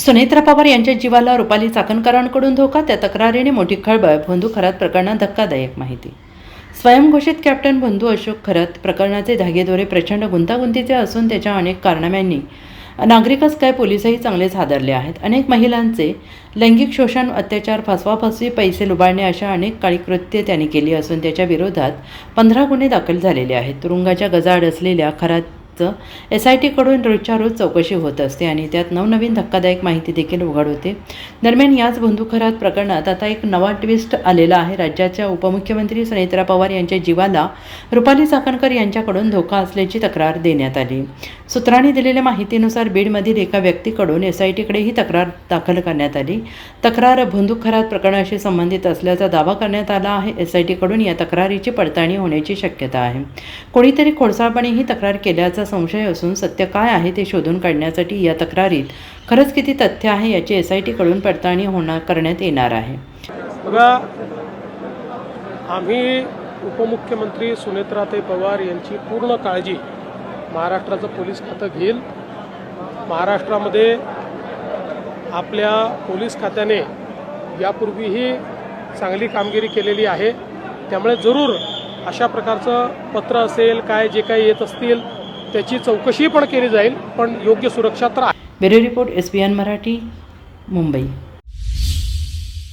सुनेत्रा पवार यांच्या जीवाला रुपाली चाकणकरांकडून धोका, त्या तक्रारीने मोठी खळबळ. भोंदू खरात प्रकरणात धक्कादायक माहिती. स्वयंघोषित कॅप्टन भोंदू अशोक खरात प्रकरणाचे धागेदोरे प्रचंड गुंतागुंतीचे असून त्याच्या अनेक कारनाम्यांनी नागरिकच काय पोलिसही चांगलेच हादरले आहेत. अनेक महिलांचे लैंगिक शोषण, अत्याचार, फसवाफसवी, पैसे लुबाडणे अशा अनेक काळी कृत्ये त्यांनी केली असून त्याच्या विरोधात 15 गुन्हे दाखल झालेले आहेत. तुरुंगाच्या गजाआड असलेल्या खरात SITकडून रोजच्या रोज चौकशी होत असते आणि त्यात नवनवीन धक्कादायक माहिती देखील उघड होते. दरम्यान याच भोंदू खरात प्रकरणात आता एक नवा ट्विस्ट आलेला आहे. राज्याच्या उपमुख्यमंत्री सुनेत्रा पवार यांच्या जीवाला रुपाली चाकणकर यांच्याकडून धोका असल्याची तक्रार देण्यात आली. सूत्रांनी दिलेल्या माहितीनुसार बीडमधील एका व्यक्तीकडून SITकडे ही तक्रार दाखल करण्यात आली. तक्रार भोंदू खरात प्रकरणाशी संबंधित असल्याचा दावा करण्यात आला आहे. SITकडून या तक्रारीची पडताळणी होण्याची शक्यता आहे. कोणीतरी खोडसाळपणे ही तक्रार केल्याचा संशय असून सत्य काय आहे ते शोधून काढण्यासाठी या तक्रारीत खरंच किती तथ्य आहे याची SITकडून पडताळणी करण्यात येणार आहे. बघा, आम्ही उपमुख्यमंत्री सुनेत्राताई पवार यांची पूर्ण काळजी महाराष्ट्राचं पोलीस खातं घेईल. महाराष्ट्रामध्ये आपल्या पोलीस खात्याने यापूर्वीही चांगली कामगिरी केलेली आहे. त्यामुळे जरूर अशा प्रकारचं पत्र असेल, काय जे काही येत असतील त्याची चौकशी पण केली जाईल, पण योग्य सुरक्षा तर आहे. Bureau report SBN Marathi, Mumbai.